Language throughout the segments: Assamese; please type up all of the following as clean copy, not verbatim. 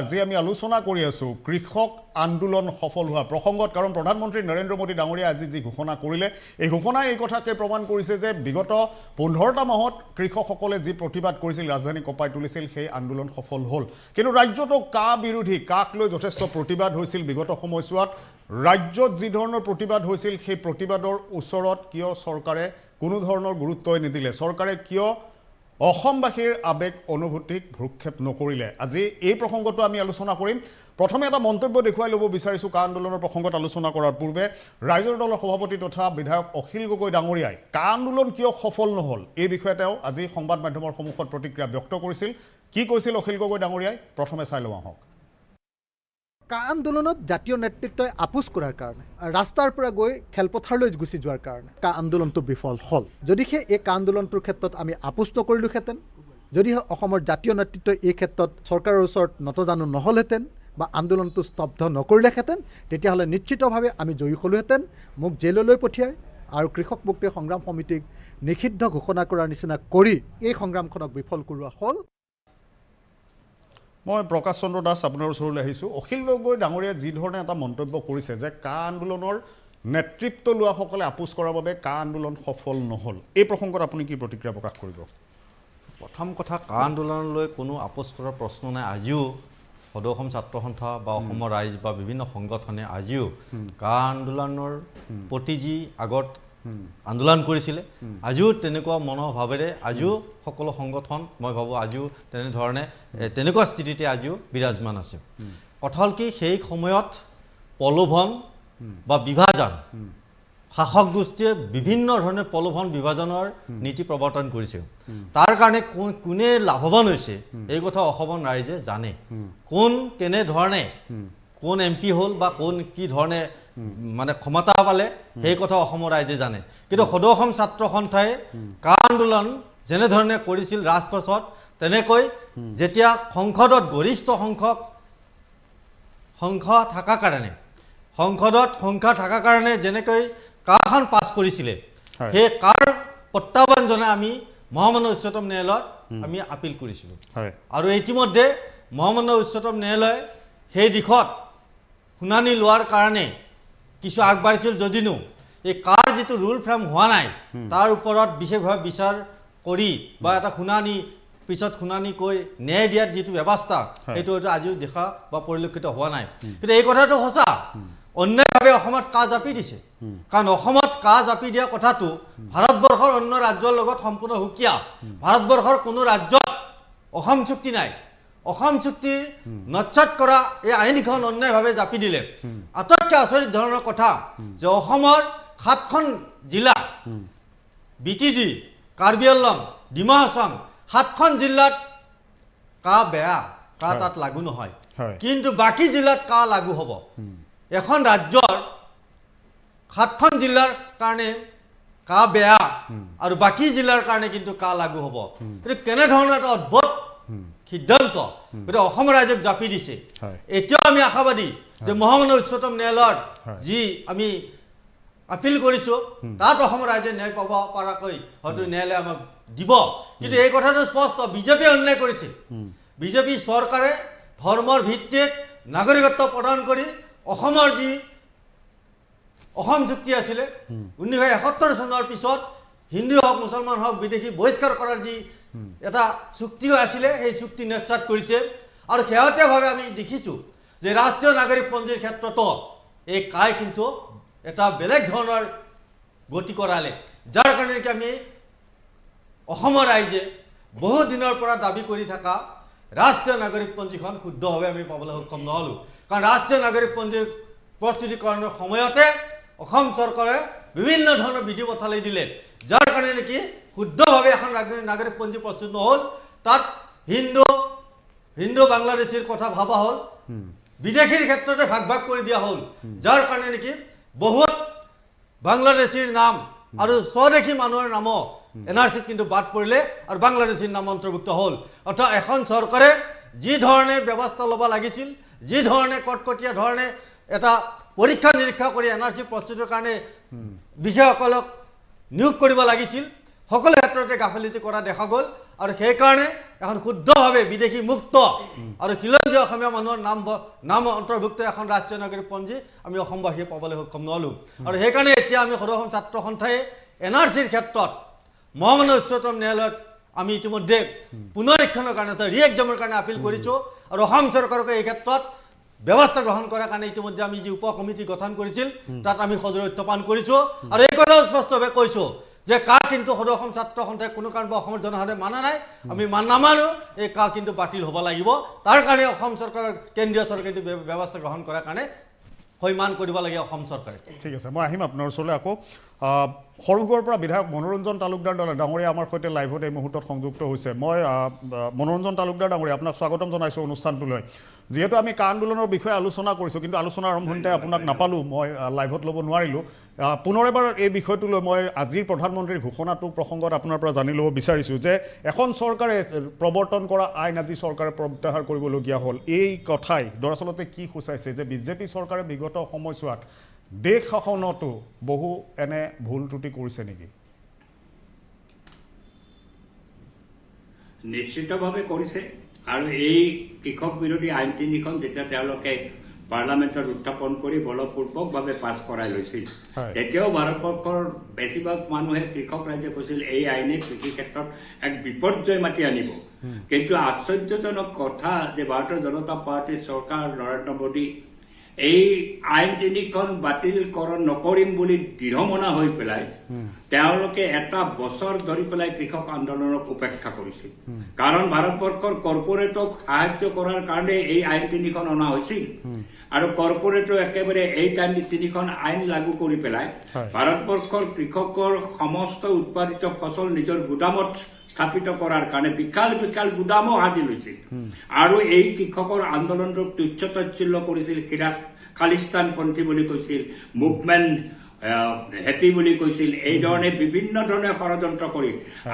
আজি আমি আলোচনা কৰি আছো কৃষক আন্দোলন সফল হোৱা প্ৰসংগত কাৰণ প্ৰধানমন্ত্ৰী নৰেন্দ্ৰ মোদী ডাঙৰীয়া আজি যি ঘোষণা কৰিলে এই ঘোষণাই এই কথাকে প্ৰমাণ কৰিছে যে বিগত 15টা মাহত কৃষকসকলে যি প্ৰতিবাদ কৰিছিল ৰাজধানী কপাই তুলিছিল সেই আন্দোলন সফল হ'ল কিন্তু ৰাজ্যটো কা বিৰোধী কাক লৈ যথেষ্ট প্ৰতিবাদ হৈছিল বিগত সময়ছোৱাত ৰাজ্যত যি ধৰণৰ প্ৰতিবাদ হৈছিল সেই প্ৰতিবাদৰ ওচৰত কিয় চৰকাৰে কোনো ধৰণৰ গুৰুত্বই নিদিলে চৰকাৰে কিয় অসমবাসীৰ আবেগ অনুভূতিক ভ্ৰুক্ষেপ নকৰিলে আজি এই প্ৰসংগটো আমি আলোচনা কৰিম প্ৰথমে এটা মন্তব্য দেখুৱাই ল'ব বিচাৰিছো কা আন্দোলনৰ প্ৰসংগত আলোচনা কৰাৰ পূৰ্বে ৰাইজৰ দলৰ সভাপতি তথা বিধায়ক অখিল গগৈ ডাঙৰীয়াই কা আন্দোলন কিয় সফল নহল এই বিষয়ে তেওঁ আজি সংবাদ মাধ্যমৰ সন্মুখত প্ৰতিক্ৰিয়া ব্যক্ত কৰিছিল কি কৈছিল অখিল গগৈ ডাঙৰীয়াই প্ৰথমে চাই লওঁ আহক কা আন্দোলনত জাতীয় নেতৃত্বই আপোচ কৰাৰ কাৰণে ৰাস্তাৰ পৰা গৈ খেলপথাৰলৈ গুচি যোৱাৰ কাৰণে কা আন্দোলনটো বিফল হ'ল যদিহে এই কা আন্দোলনটোৰ ক্ষেত্ৰত আমি আপোচ নকৰিলোহেঁতেন যদিহে অসমৰ জাতীয় নেতৃত্বই এই ক্ষেত্ৰত চৰকাৰৰ ওচৰত নতজানু নহ'লহেঁতেন বা আন্দোলনটো স্তব্ধ নকৰিলেহেঁতেন তেতিয়াহ'লে নিশ্চিতভাৱে আমি জয়ী হ'লোহেঁতেন মোক জেললৈ পঠিয়াই আৰু কৃষক মুক্তি সংগ্ৰাম সমিতিক নিষিদ্ধ ঘোষণা কৰাৰ নিচিনা কৰি এই সংগ্ৰামখনক বিফল কৰোৱা হ'ল মই প্ৰকাশ চন্দ্ৰ দাস আপোনাৰ ওচৰলৈ আহিছোঁ অখিল গগৈ ডাঙৰীয়া যি ধৰণে এটা মন্তব্য কৰিছে যে কা আন্দোলনৰ নেতৃত্ব লোৱাসকলে আপোচ কৰাৰ বাবে কা আন্দোলন সফল নহ'ল এই প্ৰসংগত আপুনি কি প্ৰতিক্ৰিয়া প্ৰকাশ কৰিব প্ৰথম কথা কা আন্দোলনলৈ কোনো আপোচ কৰাৰ প্ৰশ্ন নাই আজিও সদৌ অসম ছাত্ৰ সন্থা বা অসমৰ ৰাইজ বা বিভিন্ন সংগঠনে আজিও কা আন্দোলনৰ প্ৰতি যি আগত আন্দোলন কৰিছিলে আজিও তেনেকুৱা মনোভাৱেৰে আজিও সকলো সংগঠন মই ভাবোঁ আজিও তেনেধৰণে তেনেকুৱা স্থিতিতে আজিও বিৰাজমান আছে কথা হ'ল কি সেই সময়ত প্ৰলোভন বা বিভাজন শাসক গোষ্ঠীয়ে বিভিন্ন ধৰণে প্ৰলোভন বিভাজনৰ নীতি প্ৰৱৰ্তন কৰিছে তাৰ কাৰণে কোনে লাভৱান হৈছে এই কথা অসমৰ ৰাইজে জানে কোন কেনেধৰণে কোন এমপি হ'ল বা কোন কি ধৰণে মানে ক্ষমতা পালে সেই কথা অসমৰ ৰাইজে জানে কিন্তু সদৌ অসম ছাত্ৰ সন্থাই কা আন্দোলন যেনেধৰণে কৰিছিল ৰাজপথত তেনেকৈ যেতিয়া সংসদত গৰিষ্ঠ সংখ্যা থকাৰ কাৰণে যেনেকৈ কাখন পাছ কৰিছিলে সেই কাৰ প্ৰত্যাহ্বান জনাই আমি মহামান্য উচ্চতম ন্যায়ালয়ত আমি আপিল কৰিছিলোঁ আৰু ইতিমধ্যে মহামান্য উচ্চতম ন্যায়ালয়ে সেই দিশত শুনানি লোৱাৰ কাৰণে কিছু আগবাঢ়িছিল যদিও এই কাৰ যিটো ৰুল ফ্ৰেম হোৱা নাই তাৰ ওপৰত বিশেষভাৱে বিচাৰ কৰি বা এটা শুনানি পিছত শুনানি কৈ ন্যায় দিয়াৰ যিটো ব্যৱস্থা সেইটো আজিও দেখা বা পৰিলক্ষিত হোৱা নাই কিন্তু এই কথাটো সঁচা অন্যায়ভাৱে অসমত কা জাপি দিছে কাৰণ অসমত কা জাপি দিয়া কথাটো ভাৰতবৰ্ষৰ অন্য ৰাজ্যৰ লগত সম্পূৰ্ণ সুকীয়া ভাৰতবৰ্ষৰ কোনো ৰাজ্যত অসম চুক্তি নাই অসম চুক্তিৰ নচ্ছাত কৰা এই আইনখন অন্যায়ভাৱে জাপি দিলে আটাইতকৈ আচৰিত ধৰণৰ কথা যে অসমৰ 7খন জিলা BTD কাৰ্বি আংলং ডিমা হাছাও 7খন জিলাত কা বেয়া কা তাত লাগু নহয় কিন্তু বাকী জিলাত কা লাগু হ'ব এখন ৰাজ্যৰ 7খন জিলাৰ কাৰণে কা বেয়া আৰু বাকী জিলাৰ কাৰণে কিন্তু কা লাগু হ'ব কিন্তু কেনেধৰণৰ এটা অদ্ভুত সিদ্ধান্ত এটা অসম ৰাজ্যক জাপি দিছে এতিয়াও আমি আশাবাদী যে মহামান্য উচ্চতম ন্যায়ালয়ত যি আমি আপিল কৰিছোঁ তাত অসম ৰাজ্যে ন্যায় পাব পৰাকৈ হয়তো ন্যায়ালয়ে আমাক দিব কিন্তু এই কথাটো স্পষ্ট বিজেপি অন্যায় কৰিছে বিজেপি চৰকাৰে ধৰ্মৰ ভিত্তিত নাগৰিকত্ব প্ৰদান কৰি অসমৰ যি অসম চুক্তি আছিলে 1971 চনৰ পিছত হিন্দু হওক মুছলমান হওক বিদেশী বহিষ্কাৰ কৰাৰ যি এটা চুক্তিও আছিলে সেই চুক্তি নিশ্চিত কৰিছে আৰু শেহতীয়াভাৱে আমি দেখিছোঁ যে ৰাষ্ট্ৰীয় নাগৰিকপঞ্জীৰ ক্ষেত্ৰতো এই কাই কিন্তু এটা বেলেগ ধৰণৰ গতি কৰালে যাৰ কাৰণে কি আমি অসমৰ ৰাইজে বহু দিনৰ পৰা দাবী কৰি থকা ৰাষ্ট্ৰীয় নাগৰিকপঞ্জীখন শুদ্ধভাৱে আমি পাবলৈ সক্ষম নহ'লোঁ কাৰণ ৰাষ্ট্ৰীয় নাগৰিকপঞ্জীৰ প্ৰস্তুতিকৰণৰ সময়তে অসম চৰকাৰে বিভিন্ন ধৰণৰ বিধি পথালি দিলে যাৰ কাৰণে নেকি শুদ্ধভাৱে এখন নাগৰিকপঞ্জী প্ৰস্তুত নহ'ল তাত হিন্দু বাংলাদেশীৰ কথা ভাবা হ'ল বিদেশীৰ ক্ষেত্ৰতে ভাগ ভাগ কৰি দিয়া হ'ল যাৰ কাৰণে নেকি বহুত বাংলাদেশীৰ নাম আৰু স্বদেশী মানুহৰ নামো NRCত কিন্তু বাদ পৰিলে আৰু বাংলাদেশীৰ নাম অন্তৰ্ভুক্ত হ'ল অৰ্থাৎ এখন চৰকাৰে যি ধৰণে ব্যৱস্থা ল'ব লাগিছিল যি ধৰণে কটকটীয়া ধৰণে এটা পৰীক্ষা নিৰীক্ষা কৰি NRC প্ৰস্তুতিৰ কাৰণে বিষয়াসকলক নিয়োগ কৰিব লাগিছিল সকলো ক্ষেত্ৰতে গাফিলতি কৰা দেখা গ'ল আৰু সেইকাৰণে এখন শুদ্ধভাৱে বিদেশী মুক্ত আৰু খিলঞ্জীয়া অসমীয়া মানুহৰ নাম অন্তৰ্ভুক্ত এখন ৰাষ্ট্ৰীয় নাগৰিকপঞ্জী আমি অসমবাসীয়ে পাবলৈ সক্ষম নহ'লোঁ আৰু সেইকাৰণে এতিয়া আমি সদৌ অসম ছাত্ৰ সন্থাই NRCৰ ক্ষেত্ৰত মহামান্য উচ্চতম ন্যায়ালয়ত আমি ইতিমধ্যে পুনৰীক্ষণৰ কাৰণে ৰি-এক্সামৰ কাৰণে আপিল কৰিছোঁ আৰু অসম চৰকাৰকে এই ক্ষেত্ৰত ব্যৱস্থা গ্ৰহণ কৰাৰ কাৰণে ইতিমধ্যে আমি যি উপ কমিটি গঠন কৰিছিল তাত আমি সজোৰে উত্থাপন কৰিছোঁ আৰু এই কথা স্পষ্টভাৱে কৈছোঁ যে কিন্তু সদৌ অসম ছাত্ৰ সন্থাই কোনো কাৰণ অসমৰ জনসাধাৰণে মানা নাই আমি নামানো এই কিন্তু বাতিল হ'ব লাগিব তাৰ কাৰণে অসম চৰকাৰৰ কেন্দ্ৰীয় চৰকাৰে ব্যৱস্থা গ্ৰহণ কৰাৰ কাৰণে সৈমান কৰিব লাগে অসম চৰকাৰে ঠিক আছে মই আহিম আপোনাৰ ওচৰলৈ আকৌ সৰভোগৰ পৰা বিধায়ক মনোৰঞ্জন তালুকদাৰ ডাঙৰীয়া আমাৰ সৈতে লাইভত এই মুহূৰ্তত সংযুক্ত হৈছে মই মনোৰঞ্জন তালুকদাৰ ডাঙৰীয়া আপোনাক স্বাগতম জনাইছোঁ অনুষ্ঠানটোলৈ যিহেতু আমি কা আন্দোলনৰ বিষয়ে আলোচনা কৰিছোঁ কিন্তু আলোচনাৰ আৰম্ভণিতে আপোনাক নাপালোঁ মই লাইভত ল'ব নোৱাৰিলোঁ পুনৰ এবাৰ এই বিষয়টোলৈ মই আজিৰ প্ৰধানমন্ত্ৰীৰ ঘোষণাটোৰ প্ৰসংগত আপোনাৰ পৰা জানি ল'ব বিচাৰিছোঁ যে এখন চৰকাৰে প্ৰৱৰ্তন কৰা আইন আজি চৰকাৰে প্ৰত্যাহাৰ কৰিবলগীয়া হ'ল এই কথাই দৰাচলতে কি সূচাইছে যে বিজেপি চৰকাৰে বিগত সময়ছোৱাত দেশ শাসনতো বহু এনে ভুল ত্ৰুটি কৰিছে নেকি নিশ্চিতভাৱে কৰিছে আৰু এই কৃষক বিৰোধী আইন তিনিখন যেতিয়া তেওঁলোকে পাৰ্লামেণ্টত উত্থাপন কৰি বলপূৰ্বকভাৱে পাছ কৰাই লৈছিল তেতিয়াও ভাৰতবৰ্ষৰ বেছিভাগ মানুহে কৃষক ৰাইজে কৈছিল এই আইনে কৃষি ক্ষেত্ৰত এক বিপৰ্যয় মাতি আনিব কিন্তু আশ্চৰ্যজনক কথা যে ভাৰতীয় জনতা পাৰ্টীৰ চৰকাৰ নৰেন্দ্ৰ মোদী এই আইন তিনিখন বাতিলকৰণ নকৰিম বুলি দৃঢ়মনা হৈ পেলাই তেওঁলোকে এটা বছৰ ধৰি পেলাই কৃষক আন্দোলনক উপেক্ষা কৰিছিল কাৰণ ভাৰতবৰ্ষৰ কৰ্পোৰেটক সাহায্য কৰাৰ কাৰণে এই আইন তিনিখন অনা হৈছিল আৰু কৰ্পোৰেটো একেবাৰে এই তিনিখন আইন লাগু কৰি পেলাই ভাৰতবৰ্ষৰ কৃষকৰ সমস্ত উৎপাদিত ফচল নিজৰ গুদামত স্থাপিত কৰাৰ কাৰণে বিশাল বিশাল গুদামো সাজি লৈছিল আৰু এই কৃষকৰ আন্দোলনটোক তুচ্ছ-তাচ্ছিল্য কৰিছিল খালিস্তানপন্থী বুলি কৈছিল মুভমেণ্ট হেপী বুলি কৈছিল এই ধৰণে বিভিন্ন ধৰণে ষড়যন্ত্ৰ কৰি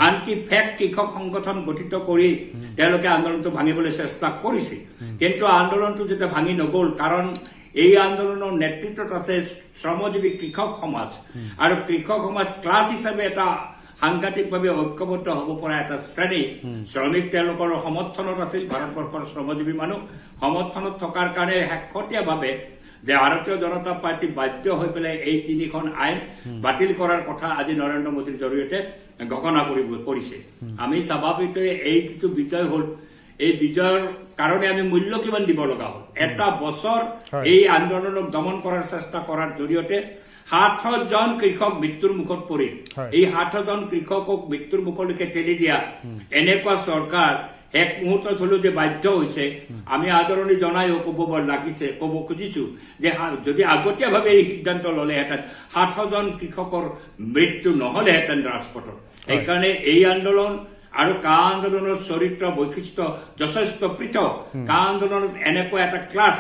আনকি ফেক কৃষক সংগঠন গঠিত কৰি তেওঁলোকে আন্দোলনটো ভাঙিবলৈ চেষ্টা কৰিছিল কিন্তু আন্দোলনটো যেতিয়া ভাঙি নগ'ল কাৰণ এই আন্দোলনৰ নেতৃত্বত আছে শ্ৰমজীৱী কৃষক সমাজ আৰু কৃষক সমাজ ক্লাছ হিচাপে এটা সাংঘাতিকভাৱে ঐক্যবদ্ধ হ'ব পৰা এটা শ্ৰেণী শ্ৰমিক তেওঁলোকৰ সমৰ্থনত আছিল ভাৰতবৰ্ষৰ শ্ৰমজীৱী মানুহ সমৰ্থনত থকাৰ কাৰণে শেহতীয়াভাৱে যে ভাৰতীয় জনতা পাৰ্টি বাধ্য হৈ পেলাই এই তিনিখন আইন বাতিল কৰাৰ কথা আজি নৰেন্দ্ৰ মোদীৰ জৰিয়তে ঘোষণা কৰিছে আমি স্বাভাৱিকতে এই যিটো বিজয় হ'ল এই বিজয়ৰ কাৰণে আমি মূল্য কিমান দিব লগা হ'ল এটা বছৰ এই আন্দোলনক দমন কৰাৰ চেষ্টা কৰাৰ জৰিয়তে ৬০ জন কৃষক মৃত্যুৰ মুখত পৰিল এই ৬০ জন কৃষকক মৃত্যুৰ মুখলৈকে ঠেলি দিয়া এনেকুৱা চৰকাৰ এক মুহূৰ্তত হলেও যে বাধ্য হৈছে আমি আদৰণি জনাইও ক'ব খুজিছো যে যদি আগতীয়াভাৱে এই সিদ্ধান্ত ল'লেহেঁতেন ৬০ জন কৃষকৰ মৃত্যু নহ'লেহেঁতেন ৰাজপথত সেইকাৰণে এই আন্দোলন আৰু কা আন্দোলনৰ চৰিত্ৰ বৈশিষ্ট্য যথেষ্ট পৃথক কা আন্দোলনত এনেকুৱা এটা ক্লাছ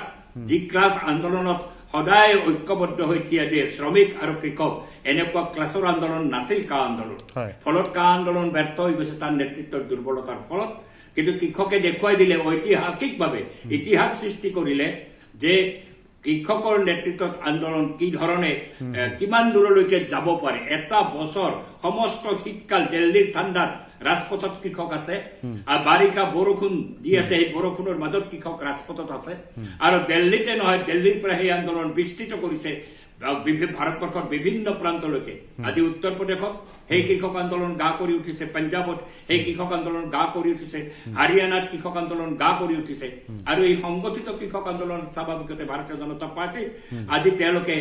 যি ক্লাছ আন্দোলনত সদায় ঐক্যবদ্ধ হৈ থিয় দিয়ে শ্ৰমিক আৰু কৃষক এনেকুৱা ক্লাছৰ আন্দোলন নাছিল কা আন্দোলন ফলত কা আন্দোলন ব্যৰ্থ হৈ গৈছে তাৰ নেতৃত্বৰ দুৰ্বলতাৰ ফলত কিন্তু কৃষকে দেখুৱাই দিলে ঐতিহাসিকভাৱে ইতিহাস সৃষ্টি কৰিলে যে কৃষকৰ নেতৃত্বত আন্দোলন কি ধৰণে কিমান দূৰলৈকে যাব পাৰে এটা বছৰ সমস্ত শীতকাল দিল্লীৰ ঠাণ্ডাত ৰাজপথত কৃষক আছে আৰু বাৰিষা বৰষুণ দি আছে এই বৰষুণৰ মাজত কৃষক ৰাজপথত আছে আৰু দিল্লীতে নহয় দিল্লীৰ পৰা সেই আন্দোলন বিস্তৃত কৰিছে ভাৰতবৰ্ষৰ বিভিন্ন প্ৰান্তলৈকে আজি উত্তৰ প্ৰদেশত সেই কৃষক আন্দোলন গা কৰি উঠিছে পঞ্জাবত সেই কৃষক আন্দোলন গা কৰি উঠিছে হাৰিয়ানাত কৃষক আন্দোলন গা কৰি উঠিছে আৰু এই সংগঠিত কৃষক আন্দোলন স্বাভাৱিকতে ভাৰতীয় জনতা পাৰ্টি আজি তেওঁলোকে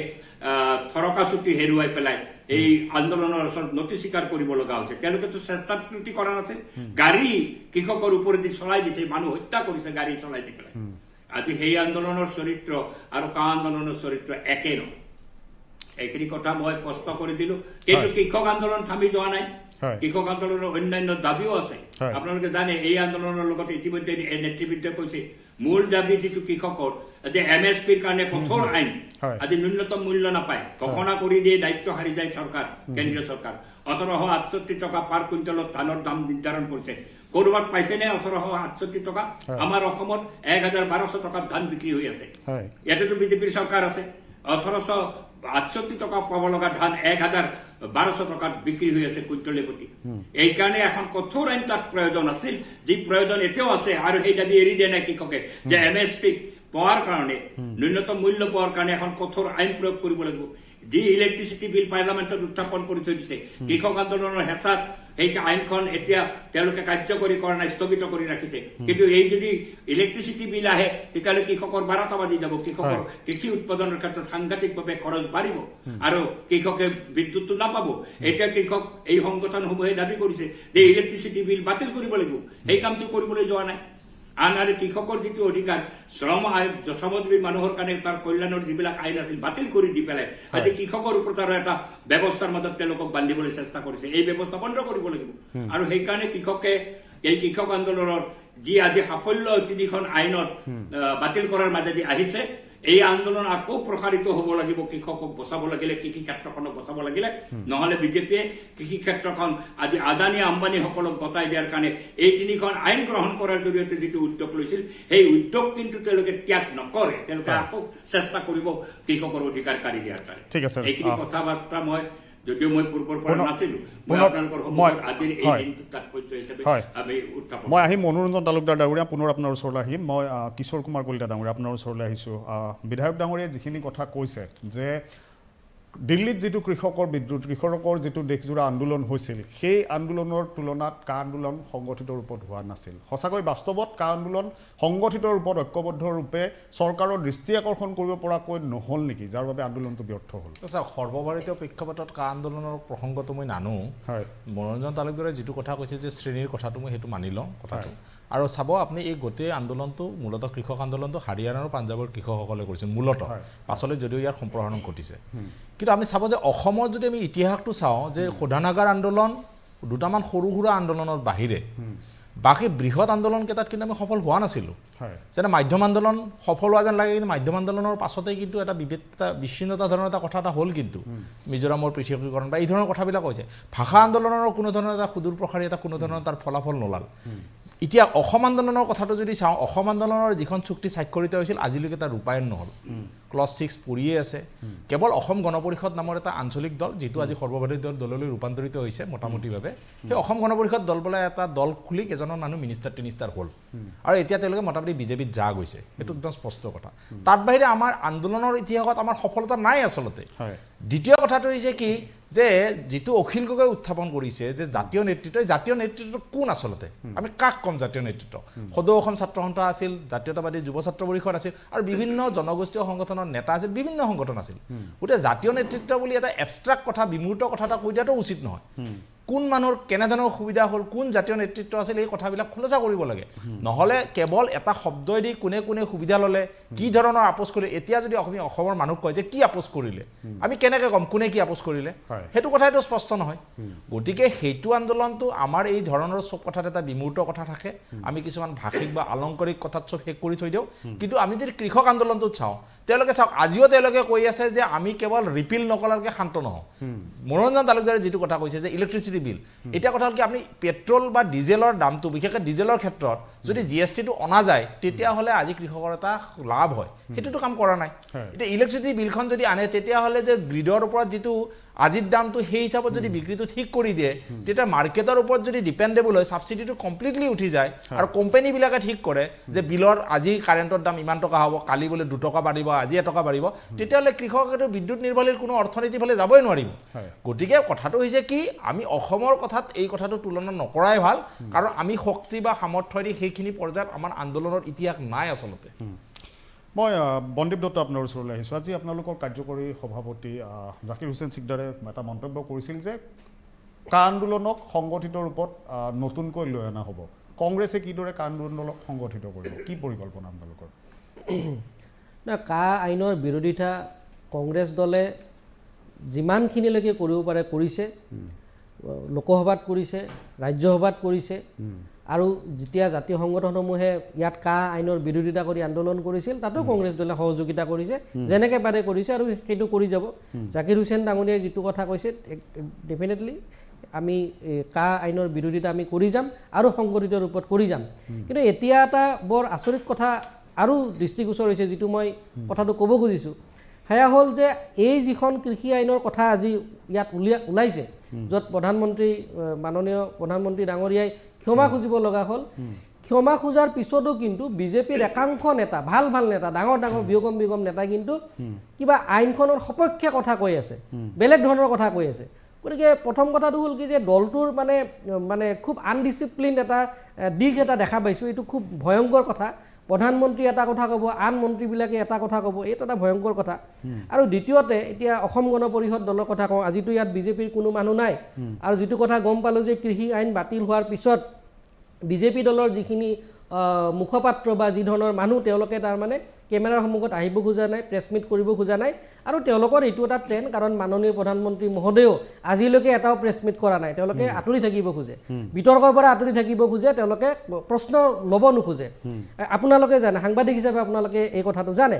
থৰকা চুটি হেৰুৱাই পেলাই এই আন্দোলনৰ ওচৰত নথি স্বীকাৰ কৰিব লগা হৈছে তেওঁলোকেতো চেষ্টা ত্ৰুটি কৰা নাছিল গাড়ী কৃষকৰ ওপৰেদি চলাই দিছে মানুহ হত্যা কৰিছে গাড়ী চলাই দি পেলাই আজি সেই আন্দোলনৰ চৰিত্ৰ আৰু কা আন্দোলনৰ চৰিত্ৰ একে নহয় এইখিনি কথা মই স্পষ্ট কৰি দিলো কিন্তু কৃষক আন্দোলন থামি যোৱা নাই কৃষক আন্দোলনৰ অন্যান্য দাবীও আছে আপোনালোকে জানে এই আন্দোলনৰ লগত ইতিমধ্যে নেতৃবৃন্দই কৈছে মূল দাবী যিটো কৃষকৰ যে MSPৰ কাৰণে কঠোৰ আইন আজি ন্যূনতম মূল্য নাপায় ঘোষণা কৰি দিয়ে দায়িত্ব হাৰি যায় চৰকাৰ কেন্দ্ৰীয় চৰকাৰ ১৮৬৮ টকা পাৰ কুইণ্টেলত ধানৰ দাম নিৰ্ধাৰণ কৰিছে কৰবাত পাইছে নে ১৮৬৮ টকা আমাৰ অসমত ১১২০০ টকাত ধান বিক্ৰী হৈ আছে ইয়াতেতো বিজেপিৰ চৰকাৰ আছে ১৮৬৮ টকা পাব লগা ধান ১,০০০ 1200 টকাত বিক্ৰী হৈ আছে কুইণ্টলে প্ৰতি এইকাৰণে এখন কঠোৰ আইন তাত প্ৰয়োজন আছিল যি প্ৰয়োজন এতিয়াও আছে আৰু সেই দাবী এৰি দিয়া নাই কৃষকে যে MSP পোৱাৰ কাৰণে ন্যূনতম মূল্য পোৱাৰ কাৰণে এখন কঠোৰ আইন প্ৰয়োগ কৰিব লাগিব যি ইলেক্ট্ৰিচিটি বিল পাৰ্লামেণ্টত উত্থাপন কৰি থৈ দিছে কৃষক আন্দোলনৰ হেঁচাত এই আইনখন এতিয়া তেওঁলোকে কাৰ্যকৰী কৰা নাই স্থগিত কৰি ৰাখিছে কিন্তু এই যদি ইলেক্ট্ৰিচিটি বিল আহে তেতিয়াহ'লে কৃষকৰ 12টা বাজি যাব কৃষকৰ কৃষি উৎপাদনৰ ক্ষেত্ৰত সাংঘাতিকভাৱে খৰচ বাঢ়িব আৰু কৃষকে বিদ্যুৎটো নাপাব এতিয়া কৃষক এই সংগঠনসমূহে দাবী কৰিছে যে ইলেক্ট্ৰিচিটি বিল বাতিল কৰিব লাগিব সেই কামটো কৰিবলৈ যোৱা নাই আন আৰু কৃষকৰ যিটো অধিকাৰ শ্ৰমজীৱী মানুহৰ কাৰণে তাৰ কল্যাণৰ যিবিলাক আইন আছিল বাতিল কৰি দি পেলাই আজি কৃষকৰ ওপৰত আৰু এটা ব্যৱস্থাৰ মাজত তেওঁলোকক বান্ধিবলৈ চেষ্টা কৰিছে এই ব্যৱস্থা বন্ধ কৰিব লাগিব আৰু সেইকাৰণে কৃষকে এই কৃষক আন্দোলনৰ যি আজি সাফল্য 3খন আইনত বাতিল কৰাৰ মাজেদি আহিছে এই আন্দোলন আকৌ প্ৰসাৰিত হ'ব লাগিব কৃষকক বচাব লাগিলে কৃষি ক্ষেত্ৰখনক বচাব লাগিলে নহলে বিজেপিয়ে কৃষি ক্ষেত্ৰখন আজি আদানী আম্বানী সকলক গতাই দিয়াৰ কাৰণে এই 3খন আইন গ্ৰহণ কৰাৰ জৰিয়তে যিটো উদ্যোগ লৈছিল সেই উদ্যোগ কিন্তু তেওঁলোকে ত্যাগ নকৰে তেওঁলোকে আকৌ চেষ্টা কৰিব কৃষকৰ অধিকাৰ কাঢ়ি দিয়াৰ কাৰণে ঠিক আছে এইখিনি কথাবাৰ্তা মই যদিও মই পূৰ্বৰ পৰা নাছিলো মই আহিম মনোৰঞ্জন তালুকদাৰ ডাঙৰীয়া পুনৰ আপোনাৰ ওচৰলৈ আহিম মই কিশোৰ কুমাৰ কলিতা ডাঙৰীয়া আপোনাৰ ওচৰলৈ আহিছোঁ বিধায়ক ডাঙৰীয়াই যিখিনি কথা কৈছে যে দিল্লীত যিটো কৃষকৰ বিদ্ৰোহ কৃষকৰ যিটো দেশজোৰা আন্দোলন হৈছিল সেই আন্দোলনৰ তুলনাত কা আন্দোলন সংগঠিত ৰূপত হোৱা নাছিল সঁচাকৈ বাস্তৱত কা আন্দোলন সংগঠিত ৰূপত ঐক্যবদ্ধ ৰূপে চৰকাৰৰ দৃষ্টি আকৰ্ষণ কৰিব পৰাকৈ নহ'ল নেকি যাৰ বাবে আন্দোলনটো ব্যৰ্থ হ'ল সৰ্বভাৰতীয় প্ৰেক্ষাপটত কা আন্দোলনৰ প্ৰসংগটো মই নানো হয় মনোৰঞ্জন তালুকদাৰে যিটো কথা কৈছে যে শ্ৰেণীৰ কথাটো মই সেইটো মানি লওঁ কথাটো আৰু চাব আপুনি এই গোটেই আন্দোলনটো মূলতঃ কৃষক আন্দোলনটো হাৰিয়ানা আৰু পাঞ্জাৱৰ কৃষকসকলে কৰিছে মূলতঃ পাছলৈ যদিও ইয়াৰ সম্প্ৰসাৰণ ঘটিছে কিন্তু আপুনি চাব যে অসমত যদি আমি ইতিহাসটো চাওঁ যে শোধনাগাৰ আন্দোলন দুটামান সৰু সুৰা আন্দোলনৰ বাহিৰে বাকী বৃহৎ আন্দোলনকেইটাত কিন্তু আমি সফল হোৱা নাছিলোঁ যেনে মাধ্যম আন্দোলন সফল হোৱা যেন লাগে কিন্তু মাধ্যম আন্দোলনৰ পাছতে কিন্তু এটা বিচ্ছিন্নতা ধৰণৰ এটা কথা এটা হ'ল কিন্তু মিজোৰামৰ পৃথকীকৰণ বা এই ধৰণৰ কথাবিলাক হৈছে ভাষা আন্দোলনৰ কোনো ধৰণৰ এটা সুদূৰ প্ৰসাৰী এটা কোনো ধৰণৰ তাৰ ফলাফল নোলাল এতিয়া অসম আন্দোলনৰ কথাটো যদি চাওঁ অসম আন্দোলনৰ যিখন চুক্তি স্বাক্ষৰিত হৈছিল আজিলৈকে তাৰ ৰূপায়ণ নহ'ল ক্লজ 6 পৰিয়ে আছে কেৱল অসম গণ পৰিষদ নামৰ এটা আঞ্চলিক দল যিটো আজি সৰ্বভাৰতীয় দললৈ ৰূপান্তৰিত হৈছে মোটামুটিভাৱে সেই অসম গণ পৰিষদ দল বোলে এটা দল খুলি কেইজনৰ মানুহ মিনিষ্টাৰ টিনিষ্টাৰ হ'ল আৰু এতিয়া তেওঁলোকে মোটামুটি বিজেপিত যা গৈছে সেইটো একদম স্পষ্ট কথা তাৰ বাহিৰে আমাৰ আন্দোলনৰ ইতিহাসত আমাৰ সফলতা নাই আচলতে দ্বিতীয় কথাটো হৈছে কি যে যিটো অখিল গগৈ উত্থাপন কৰিছে যে জাতীয় নেতৃত্ব কোন আচলতে আমি কাক কম জাতীয় নেতৃত্ব সদৌ অসম ছাত্ৰ সন্থা আছিল জাতীয়তাবাদী যুৱ ছাত্ৰ পৰিষদ আছিল আৰু বিভিন্ন জনগোষ্ঠীয় সংগঠনৰ নেতা আছিল বিভিন্ন সংগঠন আছিল গতিকে জাতীয় নেতৃত্ব বুলি এটা এবষ্ট্ৰাক্ট কথা বিমূৰ্ত কথা এটা কৈ দিয়াটো উচিত নহয় কোন মানুহৰ কেনেধৰণৰ সুবিধা হ'ল কোন জাতীয় নেতৃত্ব আছিল এই কথাবিলাক খোলসা কৰিব লাগে নহ'লে কেৱল এটা শব্দই দি কোনে কোনে সুবিধা ল'লে কি ধৰণৰ আপোচ কৰিলে এতিয়া যদি অসমৰ মানুহ কয় যে কি আপোচ কৰিলে আমি কেনেকৈ ক'ম কোনে কি আপোচ কৰিলে সেইটো কথাইতো স্পষ্ট নহয় গতিকে সেইটো আন্দোলনটো আমাৰ এই ধৰণৰ চব কথাত এটা বিমূৰ্ত কথা থাকে আমি কিছুমান ভাষিক বা আলংকাৰিক কথাত চব শেষ কৰি থৈ দিওঁ কিন্তু আমি যদি কৃষক আন্দোলনটোত চাওঁ তেওঁলোকে চাওক আজিও তেওঁলোকে কৈ আছে যে আমি কেৱল ৰিপিল নকৰাকৈ শান্ত নহওঁ মনোৰঞ্জন তালুকদাৰে যিটো কথা কৈছে যে ইলেক্ট্ৰিচিটি বিল এতিয়া কথা হ'ল কি আপুনি পেট্ৰল বা ডিজেলৰ দামটো বিশেষকৈ ডিজেলৰ ক্ষেত্ৰত যদি জিএছটিটো অনা যায় তেতিয়াহ'লে আজি কৃষকৰ এটা লাভ হয় সেইটোতো কাম কৰা নাই এতিয়া ইলেক্ট্ৰিচিটি বিলখন যদি আনে তেতিয়াহ'লে যে গ্ৰিডৰ ওপৰত যিটো আজিৰ দামটো সেই হিচাপত যদি বিক্ৰীটো ঠিক কৰি দিয়ে তেতিয়া মাৰ্কেটৰ ওপৰত যদি ডিপেণ্ডেবল হয় ছাবচিডিটো কমপ্লিটলি উঠি যায় আৰু কোম্পানীবিলাকে ঠিক কৰে যে বিলৰ আজি কাৰেণ্টৰ দাম ইমান টকা হ'ব কালি বোলে 2 টকা বাঢ়িব আজি 1 টকা বাঢ়িব তেতিয়াহ'লে কৃষকেতো বিদ্যুৎ নিৰ্ভৰশীল কোনো অৰ্থনীতিৰ ফালে যাবই নোৱাৰিব গতিকে কথাটো হৈছে কি আমি অসমৰ কথাত এই কথাটো তুলনা নকৰাই ভাল কাৰণ আমি শক্তি বা সামৰ্থ্যৰে সেইখিনি পৰ্যায়ত আমাৰ আন্দোলনৰ ইতিহাস নাই আচলতে মই বন্দীপ দত্ত আপোনাৰ ওচৰলৈ আহিছোঁ আজি আপোনালোকৰ কাৰ্যকৰী সভাপতি জাকিৰ হুছেইন চিকদাৰে এটা মন্তব্য কৰিছিল যে কা আন্দোলনক সংগঠিত ৰূপত নতুনকৈ লৈ অনা হ'ব কংগ্ৰেছে কিদৰে কা আন্দোলনক সংগঠিত কৰিব কি পৰিকল্পনা আপোনালোকৰ না কা আইনৰ বিৰোধিতা কংগ্ৰেছ দলে যিমানখিনিলৈকে কৰিব পাৰে কৰিছে লোকসভাত কৰিছে ৰাজ্যসভাত কৰিছে আৰু যেতিয়া জাতীয় সংগঠনসমূহে ইয়াত কা আইনৰ বিৰোধিতা কৰি আন্দোলন কৰিছিল তাতো কংগ্ৰেছ দলে সহযোগিতা কৰিছে যেনেকৈ পাৰে কৰিছে আৰু সেইটো কৰি যাব জাকিৰ হুছেইন ডাঙৰীয়াই যিটো কথা কৈছে ডেফিনেটলি আমি কা আইনৰ বিৰোধিতা আমি কৰি যাম আৰু সংগঠিত ৰূপত কৰি যাম কিন্তু এতিয়া এটা বৰ আচৰিত কথা আৰু দৃষ্টিগোচৰ হৈছে যিটো মই কথাটো ক'ব খুজিছোঁ সেয়া হ'ল যে এই যিখন কৃষি আইনৰ কথা আজি ইয়াত ওলাইছে, য'ত মাননীয় প্ৰধানমন্ত্ৰী ডাঙৰীয়াই ক্ষমা খুজিব লগা হ'ল, ক্ষমা খোজাৰ পিছতো কিন্তু বিজেপিৰ একাংশ নেতা, ভাল নেতা, ডাঙৰ বিয়গম নেতাই কিন্তু কিবা আইনখনৰ সপক্ষে কথা কৈ আছে, বেলেগ ধৰণৰ কথা কৈ আছে। গতিকে প্ৰথম কথাটো হ'ল কি যে দলটোৰ মানে খুব আনডিচিপ্লিন এটা দিশ এটা দেখা পাইছোঁ, এইটো খুব ভয়ংকৰ কথা। প্ৰধানমন্ত্ৰী এটা কথা ক'ব, আন মন্ত্ৰীবিলাকে এটা কথা ক'ব, এইটো এটা ভয়ংকৰ কথা। আৰু দ্বিতীয়তে এতিয়া অসম গণ পৰিষদ দলৰ কথা কওঁ, আজিতো ইয়াত বিজেপিৰ কোনো মানুহ নাই, আৰু যিটো কথা গম পালোঁ যে কৃষি আইন বাতিল হোৱাৰ পিছত বিজেপি দলৰ যিখিনি মুখপাত্ৰ বা যি ধৰণৰ মানুহ তেওঁলোকে তাৰমানে কেমেৰাৰ সন্মুখত আহিব খোজা নাই, প্ৰেছ মিট কৰিব খোজা নাই, আৰু তেওঁলোকৰ এইটো এটা ট্ৰেণ্ড, কাৰণ মাননীয় প্ৰধানমন্ত্ৰী মহোদয়েও আজিলৈকে এটাও প্ৰেছ মিট কৰা নাই, তেওঁলোকে আঁতৰি থাকিব খোজে, বিতৰ্কৰ পৰা আঁতৰি থাকিব খোজে, তেওঁলোকে প্ৰশ্ন ল'ব নোখোজে। আপোনালোকে জানে, সাংবাদিক হিচাপে আপোনালোকে এই কথাটো জানে।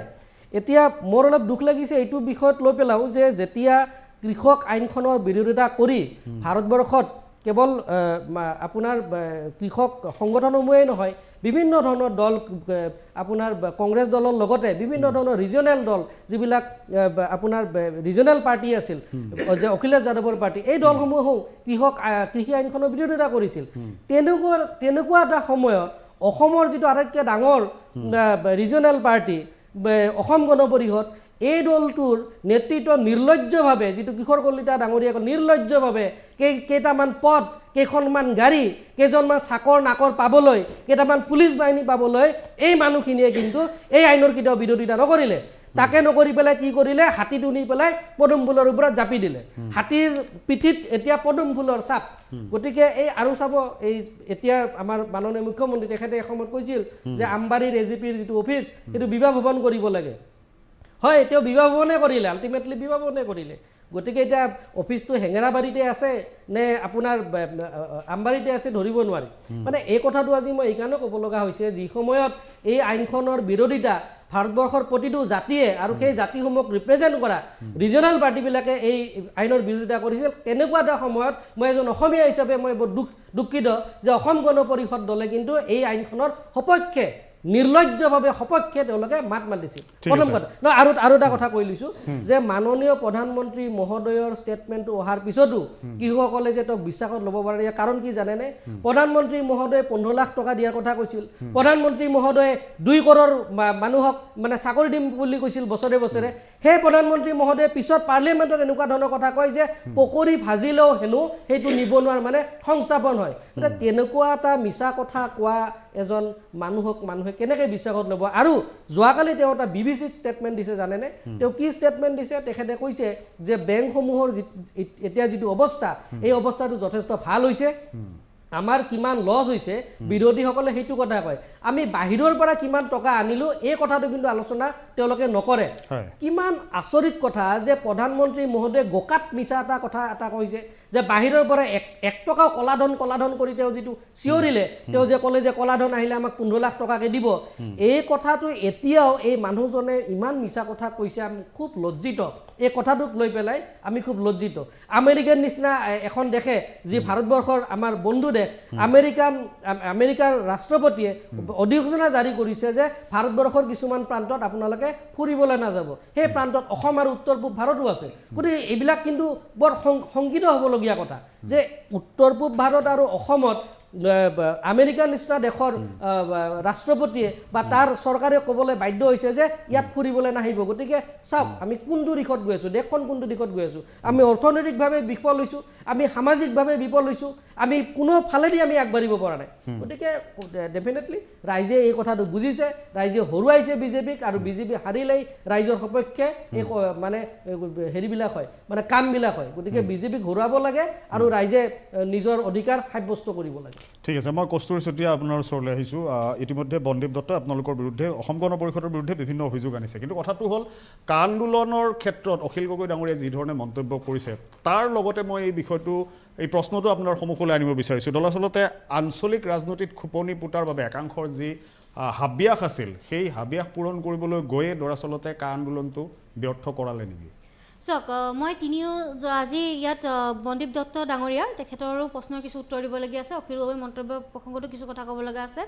এতিয়া মোৰ অলপ দুখ লাগিছে এইটো বিষয়ত লৈ পেলাও যে যেতিয়া কৃষক আইনখনৰ বিৰোধিতা কৰি ভাৰতবৰ্ষত কেৱল আপোনাৰ কৃষক সংগঠনসমূহেই নহয়, বিভিন্ন ধৰণৰ দল, আপোনাৰ কংগ্ৰেছ দলৰ লগতে বিভিন্ন ধৰণৰ ৰিজনেল দল, যিবিলাক আপোনাৰ ৰিজনেল পাৰ্টি আছিল, যে অখিলেশ যাদৱৰ পাৰ্টি, এই দলসমূহেও কৃষি আইনখনৰ বিৰোধিতা কৰিছিল। তেনেকুৱা এটা সময়ত অসমৰ যিটো আটাইতকৈ ডাঙৰ ৰিজনেল পাৰ্টি অসম গণ পৰিষদ, এই দলটোৰ নেতৃত্ব নিৰ্লজ্জভাৱে, যিটো কিশোৰ কলিতা ডাঙৰীয়াক নিৰ্লজ্জভাৱে কেইটামান পদ, কেইখনমান গাড়ী, কেইজনমান চাকৰ নাকৰ পাবলৈ, কেইটামান পুলিচ বাহিনী পাবলৈ এই মানুহখিনিয়ে কিন্তু এই আইনৰ কেতিয়াও বিৰোধিতা নকৰিলে। তাকে নকৰি পেলাই কি কৰিলে, হাতীটো নি পেলাই পদুম ফুলৰ ওপৰত জাপি দিলে। হাতীৰ পিঠিত এতিয়া পদুম ফুলৰ চাপ। গতিকে এই আৰু চাব, এই এতিয়া আমাৰ মাননীয় মুখ্যমন্ত্ৰী তেখেতে এসময়ত কৈছিল যে আমবাৰীৰ এজিপিৰ যিটো অফিচ সেইটো বিবাহ ভৱন কৰিব লাগে। হয়, তেওঁ বিবাহ ভৱনে কৰিলে, আল্টিমেটলি বিবাহ ভৱনে কৰিলে। গতিকে এতিয়া অফিচটো হেঙেৰাবাৰীতে আছে নে আপোনাৰ আমবাৰীতে আছে ধৰিব নোৱাৰি। মানে এই কথাটো আজি মই এইকাৰণে ক'ব লগা হৈছে, যি সময়ত এই আইনখনৰ বিৰোধিতা ভাৰতবৰ্ষৰ প্ৰতিটো জাতিয়ে আৰু সেই জাতিসমূহক ৰিপ্ৰেজেণ্ট কৰা ৰিজনেল পাৰ্টিবিলাকে এই আইনৰ বিৰোধিতা কৰিছিল, তেনেকুৱা এটা সময়ত মই এজন অসমীয়া হিচাপে মই বৰ দুখিত যে অসম গণ পৰিষদ দলে কিন্তু এই আইনখনৰ সপক্ষে নিৰ্লজ্জভাৱে সপক্ষে তেওঁলোকে মাত মাতিছিল। প্ৰথম কথা আৰু এটা কথা কৈ লৈছোঁ যে মাননীয় প্ৰধানমন্ত্ৰী মহোদয়ৰ ষ্টেটমেণ্টটো অহাৰ পিছতো কৃষকসকলে যে তেওঁক বিশ্বাসত ল'ব পাৰে, ইয়াৰ কাৰণ কি জানেনে? প্ৰধানমন্ত্ৰী মহোদয়ে 15 লাখ টকা দিয়াৰ কথা কৈছিল, প্ৰধানমন্ত্ৰী মহোদয়ে 2 কৰোৰ মানুহক মানে চাকৰি দিম বুলি কৈছিল বছৰে বছৰে। সেই প্ৰধানমন্ত্ৰী মহোদয়ে পিছত পাৰ্লিয়ামেণ্টত এনেকুৱা ধৰণৰ কথা কয় যে পকৰি ভাজিলেও হেনো সেইটো নিবনুৱাৰ মানে সংস্থাপন হয়। তেনেকুৱা এটা মিছা কথা কোৱা এজন মানুহে কেনেকৈ বিশ্বাসত ল'ব? আৰু যোৱাকালি তেওঁ এটা বিবিচিত ষ্টেটমেণ্ট দিছে, জানেনে? তেওঁ কি ষ্টেটমেণ্ট দিছে? তেখেতে কৈছে যে বেংকসমূহৰ এতিয়া যিটো অৱস্থা, এই অৱস্থাটো যথেষ্ট ভাল হৈছে, আমাৰ কিমান লছ হৈছে, বিৰোধীসকলে সেইটো কথা কয়। আমি বাহিৰৰ পৰা কিমান টকা আনিলোঁ এই কথাটো কিন্তু আলোচনা তেওঁলোকে নকৰে। কিমান আচৰিত কথা যে প্ৰধানমন্ত্ৰী মহোদয়ে গোকাত মিছা এটা কথা এটা কৈছে যে বাহিৰৰ পৰা 1 টকাও কলাধন কৰি তেওঁ যিটো চিঞৰিলে, তেওঁ যে ক'লে যে কলাধন আহিলে আমাক 15 লাখ টকাকৈ দিব, এই কথাটো এতিয়াও এই মানুহজনে ইমান মিছা কথা কৈছে। আমি খুব লজ্জিত, এই কথাটোক লৈ পেলাই আমি খুব লজ্জিত। আমেৰিকাৰ নিচিনা এখন দেশে, যি ভাৰতবৰ্ষৰ আমাৰ বন্ধু দেশ, আমেৰিকাৰ ৰাষ্ট্ৰপতিয়ে অধিসূচনা জাৰি কৰিছে যে ভাৰতবৰ্ষৰ কিছুমান প্ৰান্তত আপোনালোকে ফুৰিবলৈ নাযাব। সেই প্ৰান্তত অসম আৰু উত্তৰ পূব ভাৰতো আছে। গতিকে এইবিলাক কিন্তু বৰ শংকিত হ'বলগীয়া কথা যে উত্তৰ পূব ভাৰত আৰু অসমত আমেৰিকাৰ নিচিনা দেশৰ ৰাষ্ট্ৰপতিয়ে বা তাৰ চৰকাৰে ক'বলৈ বাধ্য হৈছে যে ইয়াত ফুৰিবলৈ নাহিব। গতিকে চাওক, আমি কোনটো দিশত গৈ আছোঁ, দেশখন কোনটো দিশত গৈ আছোঁ। আমি অৰ্থনৈতিকভাৱে বিফল হৈছোঁ, আমি সামাজিকভাৱে বিফল হৈছোঁ, আমি কোনো ফালেদি আমি আগবাঢ়িব পৰা নাই। গতিকে ডেফিনেটলি ৰাইজে এই কথাটো বুজিছে, ৰাইজে হৰুৱাইছে বিজেপিক, আৰু বিজেপি হাৰিলেই ৰাইজৰ সপক্ষে এই মানে হেৰিবিলাক হয়, মানে কামবিলাক হয়। গতিকে বিজেপিক হৰুৱাব লাগে আৰু ৰাইজে নিজৰ অধিকাৰ সাব্যস্ত কৰিব লাগে। ঠিক আছে, মই কস্তুৰী চতিয়া আপোনাৰ ওচৰলৈ আহিছোঁ। ইতিমধ্যে বনদীপ দত্তই আপোনালোকৰ বিৰুদ্ধে, অসম গণ পৰিষদৰ বিৰুদ্ধে বিভিন্ন অভিযোগ আনিছে, কিন্তু কথাটো হ'ল কা আন্দোলনৰ ক্ষেত্ৰত অখিল গগৈ ডাঙৰীয়াই যি ধৰণে মন্তব্য কৰিছে, তাৰ লগতে মই এই প্ৰশ্নটো আপোনাৰ সন্মুখলৈ আনিব বিচাৰিছোঁ। দৰাচলতে আঞ্চলিক ৰাজনীতিত খোপনি পুতাৰ বাবে একাংশৰ যি হাবিয়াস আছিল, সেই হাবিয়াস পূৰণ কৰিবলৈ গৈয়ে দৰাচলতে কা আন্দোলনটো ব্যৰ্থ কৰালে নেকি? চাওক মই আজি ইয়াত বন্দীপ দত্ত ডাঙৰীয়া তেখেতৰো প্ৰশ্নৰ কিছু উত্তৰ দিবলগীয়া আছে অখিল গগৈ মন্তব্য প্ৰসংগতো কিছু কথা ক'ব লগা আছে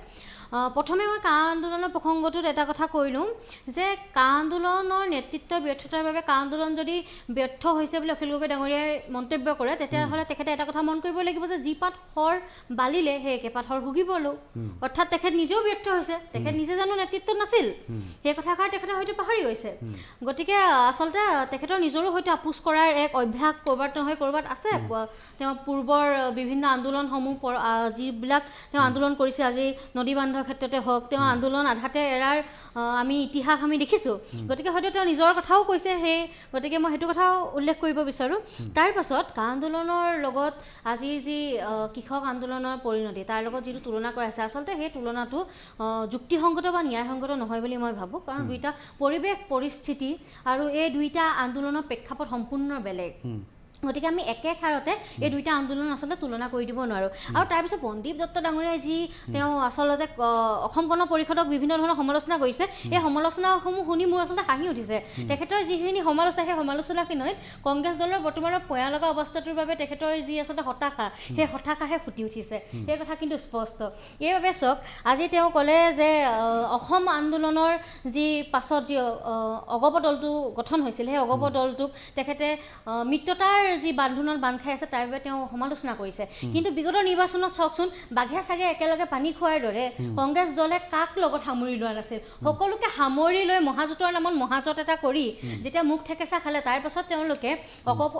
প্ৰথমে মই কা আন্দোলনৰ প্ৰসংগটোত এটা কথা কৈ লওঁ যে কা আন্দোলনৰ নেতৃত্বৰ ব্যৰ্থতাৰ বাবে কা আন্দোলন যদি ব্যৰ্থ হৈছে বুলি অখিল গগৈ ডাঙৰীয়াই মন্তব্য কৰে তেতিয়াহ'লে তেখেতে এটা কথা মন কৰিব লাগিব যে যি পাত হৰ বালিলে সেই একেপাত হৰ ভুগিবলো অৰ্থাৎ তেখেত নিজেও ব্যৰ্থ হৈছে তেখেত নিজে জানো নেতৃত্ব নাছিল সেই কথাষাৰ তেখেতে হয়তো পাহৰি গৈছে গতিকে আচলতে তেখেতৰ নিজৰো হয়তো আপোচ কৰাৰ এক অভ্যাস ক'ৰবাত নহয় ক'ৰবাত আছে তেওঁ পূৰ্বৰ বিভিন্ন আন্দোলনসমূহ যিবিলাক তেওঁ আন্দোলন কৰিছে আজি নদী বান্ধৰ ক্ষেত্ৰতে হওক তেওঁ আন্দোলন আধাতে এৰাৰ আমি ইতিহাস আমি দেখিছোঁ গতিকে হয়তো তেওঁ নিজৰ কথাও কৈছে সেই গতিকে মই সেইটো কথাও উল্লেখ কৰিব বিচাৰোঁ তাৰ পাছত কা আন্দোলনৰ লগত আজি যি কৃষক আন্দোলনৰ পৰিণতি তাৰ লগত যিটো তুলনা কৰা আছে আচলতে সেই তুলনাটো যুক্তিসংগত বা ন্যায়সংগত নহয় বুলি মই ভাবোঁ কাৰণ দুইটা পৰিৱেশ পৰিস্থিতি আৰু এই দুইটা আন্দোলনৰ প্ৰেক্ষাপট সম্পূৰ্ণ বেলেগ গতিকে আমি একেষাৰতে এই দুইটা আন্দোলন আচলতে তুলনা কৰি দিব নোৱাৰোঁ আৰু তাৰপিছত বন্দীপ দত্ত ডাঙৰীয়াই যি তেওঁ আচলতে অসম গণ পৰিষদক বিভিন্ন ধৰণৰ সমালোচনা কৰিছে এই সমালোচনাসমূহ শুনি মোৰ আচলতে হাঁহি উঠিছে তেখেতৰ যিখিনি সমালোচনা সেই সমালোচনাখিনিত কংগ্ৰেছ দলৰ বৰ্তমানৰ পয়া লগা অৱস্থাটোৰ বাবে তেখেতৰ যি আচলতে হতাশা সেই হতাশাহে ফুটি উঠিছে সেই কথা কিন্তু স্পষ্ট এইবাবে চাওক আজি তেওঁ ক'লে যে অসম আন্দোলনৰ যি পাছত যি অগপ দলটো গঠন হৈছিল সেই অগপ দলটোক তেখেতে মিত্ৰতাৰ যি বান্ধোনত বান্ধ খাই আছে তাৰ বাবে তেওঁ সমালোচনা কৰিছে কিন্তু বিগত নিৰ্বাচনত চাওকচোন বাঘে চাগে একেলগে পানী খোৱাৰ দৰে কংগ্ৰেছ দলে কাক লগত সামৰি লোৱা নাছিল সকলোকে সামৰি লৈ মহাজোঁটৰ নামত মহাজোঁট এটা কৰি যেতিয়া মুখ ঠেকেচা খালে তাৰ পাছত তেওঁলোকে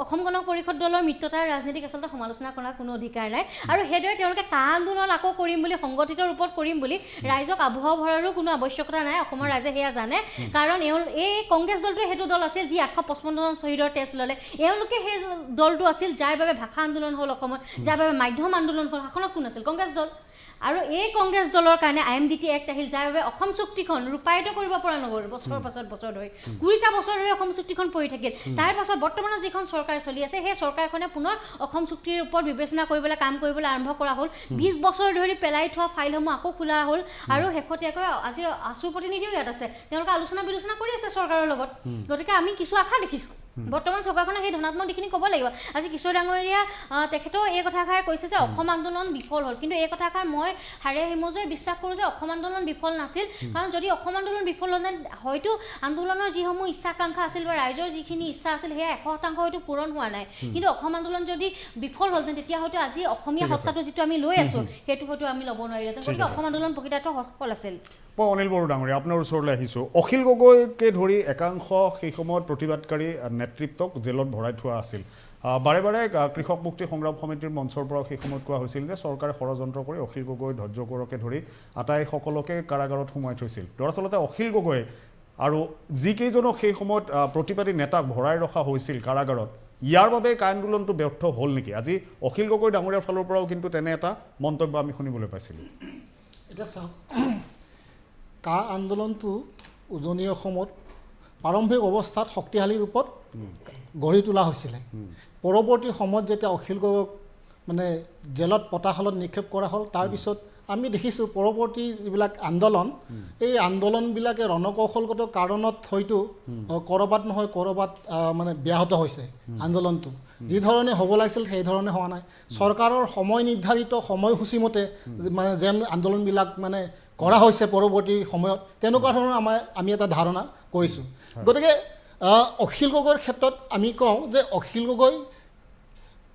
অসম গণ পৰিষদ দলৰ মিত্ৰতাৰ ৰাজনীতিক আচলতে সমালোচনা কৰাৰ কোনো অধিকাৰ নাই আৰু সেইদৰে তেওঁলোকে কা আন্দোলন আকৌ কৰিম বুলি সংগঠিত ৰূপত কৰিম বুলি ৰাইজক আবহাওয়া ভৰাৰো কোনো আৱশ্যকতা নাই অসমৰ ৰাইজে সেয়া জানে কাৰণ এই কংগ্ৰেছ দলটোৱে সেইটো দল আছিল যি 855 জন শ্বহীদৰ তেজ ল'লে এওঁলোকে সেই দলটো আছিল যাৰ বাবে ভাষা আন্দোলন হ'ল অসমত যাৰ বাবে মাধ্যম আন্দোলন হ'ল শাসনত কোন আছিল কংগ্ৰেছ দল আৰু এই কংগ্ৰেছ দলৰ কাৰণে IMDT এক্ট আহিল যাৰ বাবে অসম চুক্তিখন ৰূপায়িত কৰিব পৰা নগ'ল বছৰৰ পাছত বছৰ ধৰি 20টা বছৰ ধৰি অসম চুক্তিখন পৰি থাকিল তাৰ পাছত বৰ্তমানৰ যিখন চৰকাৰ চলি আছে সেই চৰকাৰখনে পুনৰ অসম চুক্তিৰ ওপৰত বিবেচনা কৰিবলৈ কাম কৰিবলৈ আৰম্ভ কৰা হ'ল 20 বছৰ ধৰি পেলাই থোৱা ফাইলসমূহ আকৌ খোলা হ'ল আৰু শেহতীয়াকৈ আজি আছুৰ প্ৰতিনিধিও ইয়াত আছে তেওঁলোকে আলোচনা বিলোচনা কৰি আছে চৰকাৰৰ লগত গতিকে আমি কিছু আশা দেখিছোঁ বৰ্তমান চৰকাৰখনে সেই ধনাত্মক দিশখিনি ক'ব লাগিব আজি কিশোৰ ডাঙৰীয়া তেখেতেও এই কথাষাৰ কৈছে যে অসম আন্দোলন বিফল হ'ল কিন্তু এই কথাষাৰ মই হাড়ে হিমজুৱে বিশ্বাস কৰোঁ যে অসম আন্দোলন বিফল নাছিল কাৰণ যদি অসম আন্দোলন বিফল হ'লহেঁতেন হয়তো আন্দোলনৰ যিসমূহ ইচ্ছাকাংক্ষা আছিল বা ৰাইজৰ যিখিনি ইচ্ছা আছিল সেয়া 100% হয়তো পূৰণ হোৱা নাই কিন্তু অসম আন্দোলন যদি বিফল হ'লহেঁতেন তেতিয়া হয়তো আজি অসমীয়া সত্তাটো যিটো আমি লৈ আছোঁ সেইটো হয়তো আমি ল'ব নোৱাৰিলোহেঁতেন গতিকে অসম আন্দোলন প্ৰকৃতাৰ্থ সফল আছিল মই অনিল বড়ো ডাঙৰীয়া আপোনাৰ ওচৰলৈ আহিছোঁ অখিল গগৈকে ধৰি একাংশ সেই সময়ত প্ৰতিবাদকাৰী নেতৃত্বক জেলত ভৰাই থোৱা আছিল বাৰে বাৰে কৃষক মুক্তি সংগ্ৰাম সমিতিৰ মঞ্চৰ পৰা সেই সময়ত কোৱা হৈছিল যে চৰকাৰে ষড়যন্ত্ৰ কৰি অখিল গগৈ ধৈৰ্য গড়কে ধৰি আটাইসকলকে কাৰাগাৰত সোমাই থৈছিল দৰাচলতে অখিল গগৈ আৰু যিকেইজনক সেই সময়ত প্ৰতিবাদী নেতাক ভৰাই ৰখা হৈছিল কাৰাগাৰত ইয়াৰ বাবে কা আন্দোলনটো ব্যৰ্থ হ'ল নেকি আজি অখিল গগৈ ডাঙৰীয়াৰ ফালৰ পৰাও কিন্তু তেনে এটা মন্তব্য আমি শুনিবলৈ পাইছিলোঁ এতিয়া চাওক কা আন্দোলনটো উজনি অসমত প্ৰাৰম্ভিক অৱস্থাত শক্তিশালী ৰূপত গঢ়ি তোলা হৈছিলে পৰৱৰ্তী সময়ত যেতিয়া অখিল গগৈক মানে জেলত পতাশালত নিক্ষেপ কৰা হ'ল তাৰপিছত আমি দেখিছোঁ পৰৱৰ্তী যিবিলাক আন্দোলন এই আন্দোলনবিলাকে ৰণকৌশলগত কাৰণত হয়তো ক'ৰবাত নহয় ক'ৰবাত মানে ব্যাহত হৈছে আন্দোলনটো যি ধৰণে হ'ব লাগিছিল সেই ধৰণে হোৱা নাই চৰকাৰৰ সময় নিৰ্ধাৰিত সময়সূচীমতে মানে যেন আন্দোলনবিলাক মানে কৰা হৈছে পৰৱৰ্তী সময়ত তেনেকুৱা ধৰণৰ আমি এটা ধাৰণা কৰিছোঁ গতিকে অখিল গগৈৰ ক্ষেত্ৰত আমি কওঁ যে অখিল গগৈ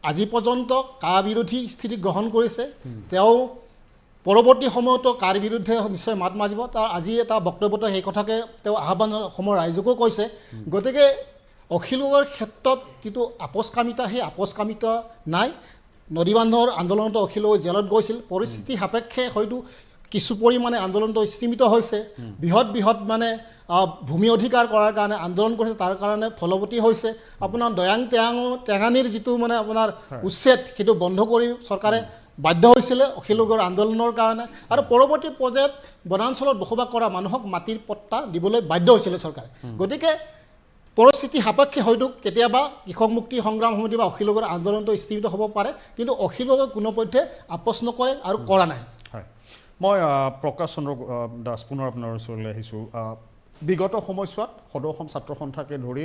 আজি পৰ্যন্ত কা বিৰোধী স্থিতি গ্ৰহণ কৰিছে তেওঁ পৰৱৰ্তী সময়তো কাৰ বিৰুদ্ধে নিশ্চয় মাত মাৰিব তাৰ আজি এটা বক্তব্যত সেই কথাকে তেওঁ আহ্বান অসমৰ ৰাইজকো কৈছে গতিকে অখিল গগৈৰ ক্ষেত্ৰত যিটো আপোচকামিতা সেই আপোচকামিতা নাই নদী বান্ধৰ আন্দোলনতো অখিল গগৈ জেলত গৈছিল পৰিস্থিতি সাপেক্ষে হয়তো কিছু পৰিমাণে আন্দোলনটো স্তীমিত হৈছে বৃহৎ মানে ভূমি অধিকাৰ কৰাৰ কাৰণে আন্দোলন কৰিছে তাৰ কাৰণে ফলৱতী হৈছে আপোনাৰ টেঙানীৰ যিটো মানে আপোনাৰ উচ্ছেদ সেইটো বন্ধ কৰি চৰকাৰে বাধ্য হৈছিলে অখিল গগৈৰ আন্দোলনৰ কাৰণে আৰু পৰৱৰ্তী পৰ্যায়ত বনাঞ্চলত বসবাস কৰা মানুহক মাটিৰ পট্টা দিবলৈ বাধ্য হৈছিলে চৰকাৰে গতিকে পৰিস্থিতি সাপেক্ষে হয়তো কেতিয়াবা কৃষক মুক্তি সংগ্ৰাম সমিতি বা অখিল গগৈৰ আন্দোলনটো স্থিমিত হ'ব পাৰে কিন্তু অখিল গগৈ কোনোপধ্যে আপোচ নকৰে আৰু কৰা নাই হয় মই প্ৰকাশ চন্দ্ৰ দাস পুনৰ আপোনাৰ ওচৰলৈ আহিছোঁ বিগত সময়ছোৱাত সদৌ অসম ছাত্ৰ সন্থাকে ধৰি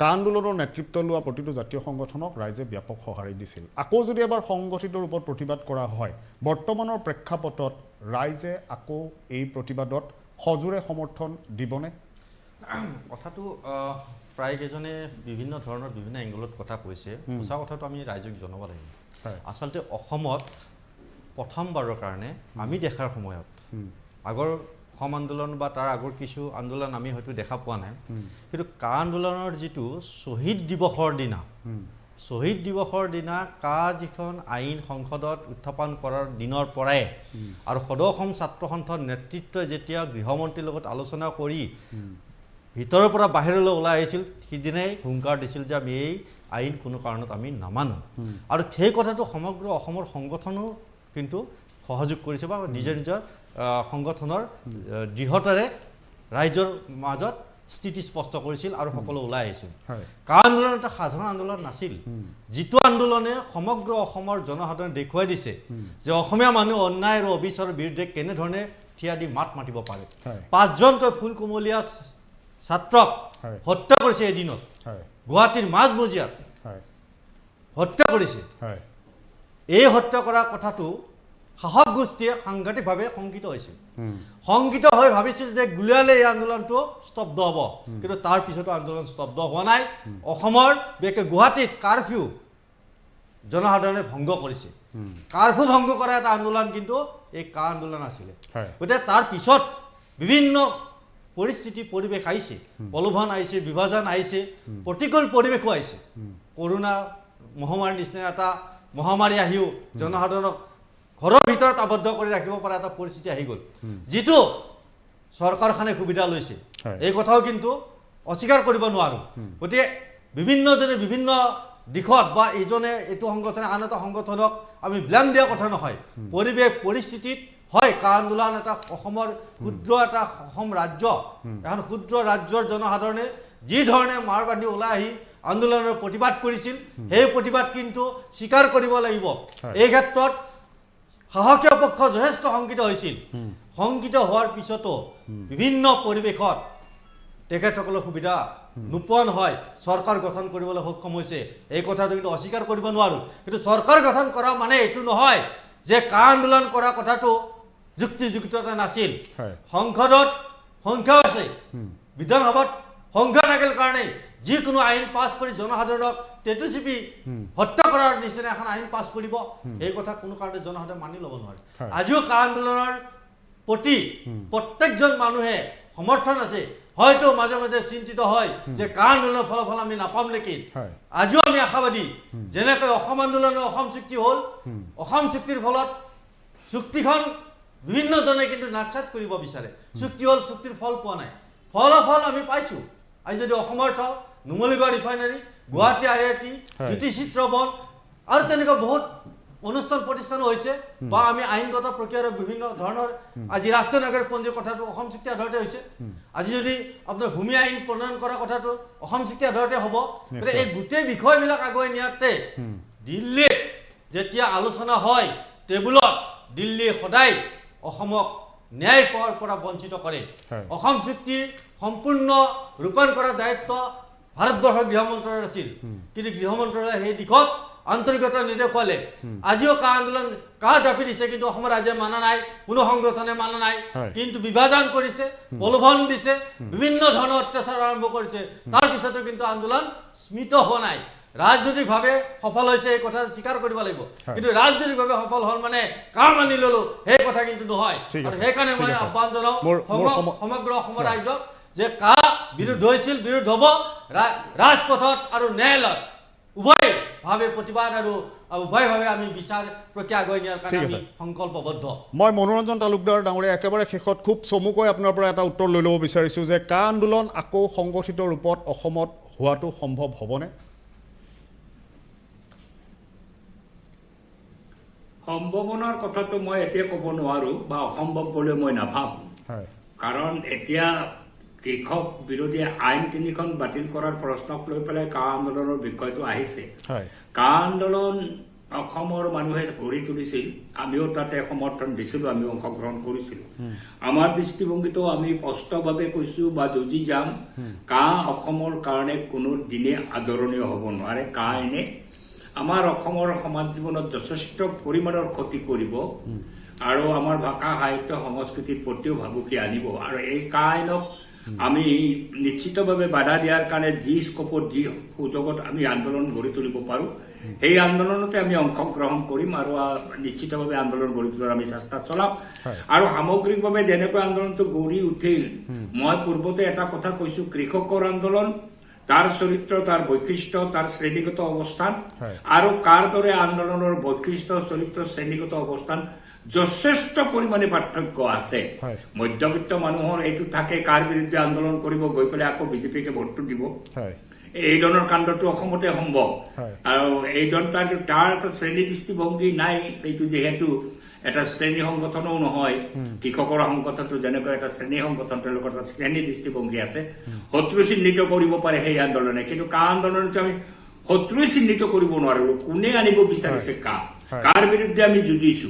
কা আন্দোলনৰ নেতৃত্ব লোৱা প্ৰতিটো জাতীয় সংগঠনক ৰাইজে ব্যাপক সঁহাৰি দিছিল আকৌ যদি এবাৰ সংগঠিত ৰূপত প্ৰতিবাদ কৰা হয় বৰ্তমানৰ প্ৰেক্ষাপটত ৰাইজে আকৌ এই প্ৰতিবাদত সজোৰে সমৰ্থন দিবনে কথাটো প্ৰায়কেইজনে বিভিন্ন ধৰণৰ বিভিন্ন এংগলত কথা কৈছে সঁচা কথাটো আমি ৰাইজক জনাব লাগিব আচলতে অসমত প্ৰথমবাৰৰ কাৰণে আমি দেখাৰ সময়ত আগৰ অসম আন্দোলন বা তাৰ আগৰ কিছু আন্দোলন আমি হয়তো দেখা পোৱা নাই কিন্তু কা আন্দোলনৰ যিটো শ্বহীদ দিৱসৰ দিনা শ্বহীদ দিৱসৰ দিনা কা যিখন আইন সংসদত উত্থাপন কৰাৰ দিনৰ পৰাই আৰু সদৌ অসম ছাত্ৰ সন্থাৰ নেতৃত্বই যেতিয়া গৃহমন্ত্ৰীৰ লগত আলোচনা কৰি ভিতৰৰ পৰা বাহিৰলৈ ওলাই আহিছিল সিদিনাই হুংকাৰ দিছিল যে আমি এই আইন কোনো কাৰণত আমি নামানো আৰু সেই কথাটো সমগ্ৰ অসমৰ সংগঠনো কিন্তু সহযোগ কৰিছে বা নিজৰ নিজৰ সংগঠনৰ দৃঢ়তাৰে ৰাইজৰ মাজত স্থিতি স্পষ্ট কৰিছিল আৰু সকলো ওলাই আহিছিল কা আন্দোলন এটা সাধাৰণ আন্দোলন নাছিল যিটো আন্দোলনে সমগ্ৰ অসমৰ জনসাধাৰণে দেখুৱাই দিছে যে অসমীয়া মানুহ অন্যায় আৰু অবিচাৰৰ বিৰুদ্ধে কেনেধৰণে থিয় দি মাত মাতিব পাৰে 5জনকৈ ফুল কুমলীয়া ছাত্ৰক হত্যা কৰিছে এদিনত গুৱাহাটীৰ মাজমজিয়াত হত্যা কৰিছে এই হত্যা কৰা কথাটো সাহস গোষ্ঠীয়ে সাংঘাতিকভাৱে শংকিত হৈছিল শংকিত হৈ ভাবিছিল যে গুলীয়ালে এই আন্দোলনটো স্তব্ধ হ'ব কিন্তু তাৰ পিছতো আন্দোলন স্তব্ধ হোৱা নাই অসমৰ বিশেষকৈ গুৱাহাটীত কাৰফিউ জনসাধাৰণে ভংগ কৰিছে কাৰফিউ ভংগ কৰা এটা আন্দোলন কিন্তু এই কা আন্দোলন আছিলে গতিকে তাৰ পিছত বিভিন্ন পৰিস্থিতি পৰিৱেশ আহিছে প্ৰলোভন আহিছে বিভাজন আহিছে প্ৰতিকূল পৰিৱেশো আহিছে কৰোণা মহামাৰীৰ নিচিনা এটা মহামাৰী আহিও জনসাধাৰণক ঘৰৰ ভিতৰত আবদ্ধ কৰি ৰাখিব পৰা এটা পৰিস্থিতি আহি গ'ল যিটো চৰকাৰখনে সুবিধা লৈছে এই কথাও কিন্তু অস্বীকাৰ কৰিব নোৱাৰোঁ গতিকে বিভিন্নজনে বিভিন্ন দিশত বা ইজনে এইটো সংগঠনে আন এটা সংগঠনক আমি ব্লেম দিয়া কথা নহয় পৰিৱেশ পৰিস্থিতিত হয় কা আন্দোলন এটা অসমৰ ক্ষুদ্ৰ এটা অসম ৰাজ্য এখন ক্ষুদ্ৰ ৰাজ্যৰ জনসাধাৰণে যি ধৰণে মাৰ বান্ধি ওলাই আহি আন্দোলনৰ প্ৰতিবাদ কৰিছিল সেই প্ৰতিবাদ কিন্তু স্বীকাৰ কৰিব লাগিব এই ক্ষেত্ৰত সাহসীয় পক্ষ যথেষ্ট শংকিত হৈছিল শংকিত হোৱাৰ পিছতো বিভিন্ন পৰিৱেশত তেখেতসকলৰ সুবিধা নোপোৱা নহয় চৰকাৰ গঠন কৰিবলৈ সক্ষম হৈছে এই কথাটো কিন্তু অস্বীকাৰ কৰিব নোৱাৰোঁ কিন্তু চৰকাৰ গঠন কৰা মানে এইটো নহয় যে কা আন্দোলন কৰা কথাটো যুক্তিযুক্ততা নাছিল সংসদত সংখ্যা আছে বিধানসভাত সংখ্যা থাকিল কাৰণে যিকোনো আইন পাছ কৰি জনসাধাৰণক তেতুচিপি হত্যা কৰাৰ নিচিনা এখন আইন পাছ কৰিব এই কথা কোনো কাৰণে জনসাধাৰণে মানি ল'ব নোৱাৰে আজিও কা আন্দোলনৰ প্ৰতি প্ৰত্যেকজন মানুহে সমৰ্থন আছে হয়তো মাজে মাজে চিন্তিত হয় যে কা আন্দোলনৰ ফলাফল আমি নাপাম নেকি আজিও আমি আশাবাদী যেনেকৈ অসম আন্দোলনৰ অসম চুক্তি হ'ল অসম চুক্তিৰ ফলত চুক্তিখন বিভিন্নজনে কিন্তু নাকচাত কৰিব বিচাৰে চুক্তি হ'ল চুক্তিৰ ফল পোৱা নাই ফলাফল আমি পাইছোঁ আজি যদি অসমৰ চাওঁ নুমলীগড় ৰিফাইনাৰী গুৱাহাটী IIT জ্যোতিচিত্ৰ বন আৰু তেনেকুৱা বহুত অনুষ্ঠান প্ৰতিষ্ঠানো হৈছে বা আমি আইনগত প্ৰক্ৰিয়াৰ বিভিন্ন ধৰণৰ আজি ৰাষ্ট্ৰীয় নাগৰিকপঞ্জীৰ কথাটো অসম চুক্তি আধাৰতে হৈছে আজি যদি আপোনাৰ ভূমি আইন প্ৰণয়ন কৰা কথাটো অসম চুক্তি আধাৰতে হ'ব এই গোটেই বিষয়বিলাক আগুৱাই নিয়াতে দিল্লীত যেতিয়া আলোচনা হয় টেবুলত দিল্লীয়ে সদায় অসমক ন্যায় পোৱাৰ পৰা বঞ্চিত কৰে অসম চুক্তিৰ সম্পূৰ্ণ ৰূপায়ণ কৰাৰ দায়িত্ব ভাৰতবৰ্ষৰ গৃহ মন্ত্ৰালয়ৰ আছিল কিন্তু গৃহ মন্ত্ৰালয়ে সেই দিশত আন্তৰিকতা নিৰ্দেশালে আজিও কা আন্দোলন কা জাপি দিছে কিন্তু অসমৰ ৰাজ্যে মানা নাই কোনো সংগঠনে মানা নাই কিন্তু বিভাজন কৰিছে প্ৰলোভন দিছে বিভিন্ন ধৰণৰ অত্যাচাৰ আৰম্ভ কৰিছে তাৰ পিছতো কিন্তু আন্দোলন স্মিত হোৱা নাই ৰাজনৈতিকভাৱে সফল হৈছে এই কথা স্বীকাৰ কৰিব লাগিব কিন্তু ৰাজনৈতিকভাৱে সফল হ'ল মানে কা মানি ল'লো সেই কথা কিন্তু নহয় সেইকাৰণে মই আহ্বান জনাওঁ সমগ্ৰ অসমৰ ৰাইজক যে কা বিৰোধ হৈছিল বিৰোধ হ'ব ৰাজপথত আৰু ন্যায়ালয়ত উভয়ভাৱে প্ৰতিবাদ আৰু উভয়ভাৱে আমি বিচাৰ প্ৰক্ৰিয়া আগুৱাই নিয়াৰ কাৰণে আমি সংকল্পবদ্ধ মই মনোৰঞ্জন তালুকদাৰ ডাঙৰীয়া একেবাৰে শেষত খুব চমুকৈ আপোনাৰ পৰা এটা উত্তৰ লৈ ল'ব বিচাৰিছোঁ যে কা আন্দোলন আকৌ সংগঠিত ৰূপত অসমত হোৱাটো সম্ভৱ হ'বনে সম্ভাৱনাৰ কথাটো মই এতিয়া ক'ব নোৱাৰোঁ বা অসম্ভৱ বুলি মই নাভাবোঁ কাৰণ এতিয়া কৃষক বিৰোধী আইন 3খন বাতিল কৰাৰ প্ৰশ্নক লৈ পেলাই কা আন্দোলনৰ বিষয়টো আহিছে কা আন্দোলন অসমৰ মানুহে গঢ়ি তুলিছিল আমিও তাতে সমৰ্থন দিছিলোঁ আমি অংশগ্ৰহণ কৰিছিলোঁ আমাৰ দৃষ্টিভংগীটো আমি স্পষ্টভাৱে কৈছোঁ বা যুঁজি যাম কা অসমৰ কাৰণে কোনো দিনে আদৰণীয় হ'ব নোৱাৰে কা এনে আমাৰ অসমৰ সমাজ জীৱনত যথেষ্ট পৰিমাণৰ ক্ষতি কৰিব আৰু আমাৰ ভাষা সাহিত্য সংস্কৃতিৰ প্ৰতিও ভাবুকি আনিব আৰু এই কা আইনক আমি নিশ্চিতভাৱে বাধা দিয়াৰ কাৰণে যি স্কোপত যি সুযোগত আমি আন্দোলন গঢ়ি তুলিব পাৰোঁ সেই আন্দোলনতে আমি অংশগ্ৰহণ কৰিম আৰু নিশ্চিতভাৱে আন্দোলন গঢ়ি তোলাৰ আমি চেষ্টা চলাম আৰু সামগ্ৰিকভাৱে যেনেকৈ আন্দোলনটো গঢ়ি উঠিল মই পূৰ্বতে এটা কথা কৈছোঁ কৃষকৰ আন্দোলন তাৰ চৰিত্ৰ তাৰ বৈশিষ্ট্য তাৰ শ্ৰেণীগত অৱস্থান আৰু কাৰ দৰে আন্দোলনৰ বৈশিষ্ট্য চৰিত্ৰ শ্ৰেণীগত অৱস্থান যথেষ্ট পৰিমাণে পাৰ্থক্য আছে মধ্যবিত্ত মানুহৰ এইটো থাকে কাৰ বিৰুদ্ধে আন্দোলন কৰিব গৈ পেলাই আকৌ বিজেপিকে ভোটটো দিব এই ধৰণৰ কাণ্ডটো অসমতে সম্ভৱ আৰু এই ধৰণৰ তাৰ এটা শ্ৰেণী দৃষ্টিভংগী নাই এইটো যিহেতু এটা শ্ৰেণী সংগঠনো নহয় কৃষকৰ সংগঠনটো যেনেকৈ এটা শ্ৰেণী সংগঠন তেওঁলোকৰ এটা শ্ৰেণী দৃষ্টিভংগী আছে শত্ৰু চিহ্নিত কৰিব পাৰে সেই আন্দোলনে কিন্তু কা আন্দোলনটো আমি শত্ৰুৱে চিহ্নিত কৰিব নোৱাৰো কোনে আনিব বিচাৰিছে কাৰ বিৰুদ্ধে আমি যুঁজিছো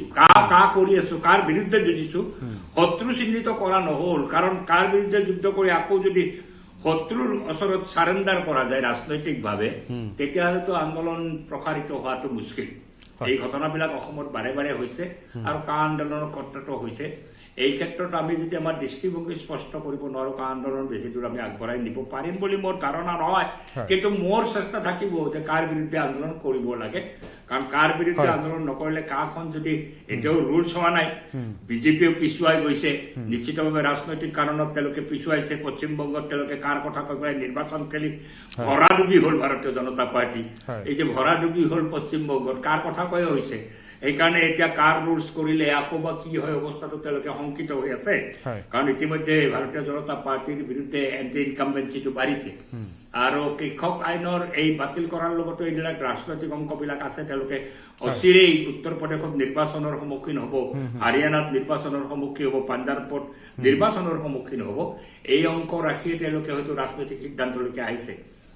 কা কৰি আছো কাৰ বিৰুদ্ধে যুঁজিছো শত্ৰু চিহ্নিত কৰা নহল কাৰণ কাৰ বিৰুদ্ধে যুদ্ধ কৰি আকৌ যদি শত্ৰুৰ ওচৰত সাৰেণ্ডাৰ কৰা যায় ৰাজনৈতিকভাৱে তেতিয়াহ'লেতো আন্দোলন প্ৰসাৰিত হোৱাটো মুস্কিল এই ঘটনাবিলাক অসমত বাৰে বাৰে হৈছে আৰু কা আন্দোলনৰ ক্ষেত্ৰতো হৈছে এই ক্ষেত্ৰত আমি যদি আমাৰ দৃষ্টিভংগী স্পষ্ট কৰিব নোৱাৰো কা আন্দোলন বেছি দূৰ আমি আগবঢ়াই নিব পাৰিম বুলি মোৰ ধাৰণা নহয় কিন্তু মোৰ চেষ্টা থাকিব যে কাৰ বিৰুদ্ধে আন্দোলন কৰিব লাগে কাৰণ কাৰ বিৰুদ্ধে আন্দোলন নকৰিলে কাখন যদি এতিয়াও ৰুলছ হোৱা নাই বিজেপিও পিছুৱাই গৈছে নিশ্চিতভাৱে ৰাজনৈতিক কাৰণত তেওঁলোকে পিছুৱাইছে পশ্চিমবংগত তেওঁলোকে কাৰ কথা কৈ পেলাই নিৰ্বাচন খেলি ভৰাডুবি হ'ল ভাৰতীয় জনতা পাৰ্টি এই যে ভৰাডুবি হ'ল পশ্চিমবংগত কাৰ কথা কৈ হৈছে এইকাৰণে এতিয়া কাৰ ৰুলছ কৰিলে আকৌ বা কি হয় অৱস্থাটো তেওঁলোকে শংকিত হৈ আছে কাৰণ ইতিমধ্যে ভাৰতীয় জনতা পাৰ্টিৰ বিৰুদ্ধে এণ্টি ইনকামবেঞ্চিটো বাঢ়িছে আৰু কৃষক আইনৰ এই বাতিল কৰাৰ লগতে এইবিলাক ৰাজনৈতিক অংশবিলাক আছে তেওঁলোকে অচিৰেই উত্তৰ প্ৰদেশত নিৰ্বাচনৰ সন্মুখীন হ'ব হাৰিয়ানাত নিৰ্বাচনৰ সন্মুখীন হ'ব পাঞ্জাৱত নিৰ্বাচনৰ সন্মুখীন হ'ব এই অংক ৰাখিয়ে তেওঁলোকে হয়তো ৰাজনৈতিক সিদ্ধান্তলৈকে আহিছে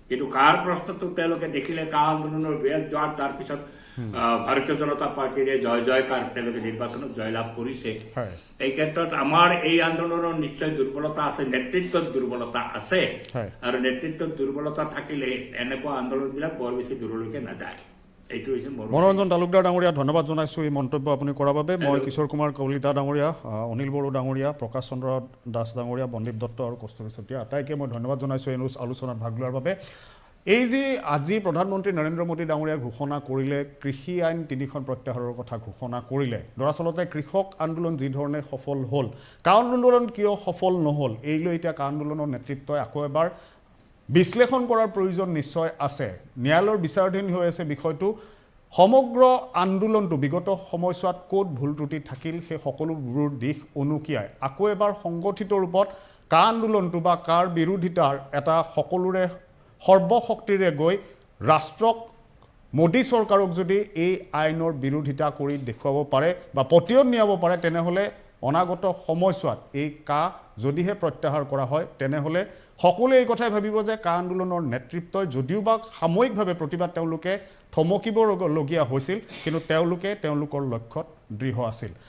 কিন্তু কাৰ প্ৰশ্নটো তেওঁলোকে দেখিলে কা আন্দোলনৰ বেৰ যোৱাৰ তাৰপিছত ভাৰতীয় জনতা পাৰ্টিৰে জয় জয়কাৰ তেওঁলোকে নিৰ্বাচনত জয়লাভ কৰিছে এই ক্ষেত্ৰত আমাৰ এই আন্দোলনৰ নিশ্চয় দুৰ্বলতা আছে নেতৃত্বত দুৰ্বলতা আছে আৰু নেতৃত্বত দুৰ্বলতা থাকিলে এনেকুৱা আন্দোলনবিলাক বৰ বেছি দূৰলৈকে নাযায় এইটো হৈছে মনোৰঞ্জন তালুকদাৰ ডাঙৰীয়া ধন্যবাদ জনাইছোঁ এই মন্তব্য আপুনি কৰাৰ বাবে মই কিশোৰ কুমাৰ কলিতা ডাঙৰীয়া অনিল বড়ো ডাঙৰীয়া প্ৰকাশ চন্দ্ৰ দাস ডাঙৰীয়া বন্দীপ দত্ত আৰু কস্তুৰী চেতিয়া আটাইকে মই ধন্যবাদ জনাইছোঁ এই আলোচনাত ভাগ লোৱাৰ বাবে এই যে আজি প্ৰধানমন্ত্ৰী নৰেন্দ্ৰ মোদী ডাঙৰীয়াই ঘোষণা কৰিলে কৃষি আইন 3খন প্ৰত্যাহাৰৰ কথা ঘোষণা কৰিলে দৰাচলতে কৃষক আন্দোলন যি ধৰণে সফল হ'ল কা আন্দোলন কিয় সফল নহ'ল এইলৈ এতিয়া কা আন্দোলনৰ নেতৃত্বই আকৌ এবাৰ বিশ্লেষণ কৰাৰ প্ৰয়োজন নিশ্চয় আছে ন্যায়ালয়ৰ বিচাৰাধীন হৈ আছে বিষয়টো সমগ্ৰ আন্দোলনটো বিগত সময়ছোৱাত ক'ত ভুল ত্ৰুটি থাকিল সেই সকলোবোৰ দিশ অনুকিয়াই আকৌ এবাৰ সংগঠিত ৰূপত কা আন্দোলনটো বা কাৰ বিৰোধিতাৰ এটা সকলোৰে সৰ্বশক্তিৰে গৈ ৰাষ্ট্ৰক মোদী চৰকাৰক যদি এই আইনৰ বিৰোধিতা কৰি দেখুৱাব পাৰে বা প্ৰতিৰোধ নিয়াব পাৰে তেনেহ'লে অনাগত সময়ছোৱাত এই কা যদিহে প্ৰত্যাহাৰ কৰা হয় তেনেহ'লে সকলোৱে এই কথাই ভাবিব যে কা আন্দোলনৰ নেতৃত্বই যদিও বা সাময়িকভাৱে প্ৰতিবাদ তেওঁলোকে থমকিবলগীয়া হৈছিল কিন্তু তেওঁলোকে তেওঁলোকৰ লক্ষ্যত দৃঢ় আছিল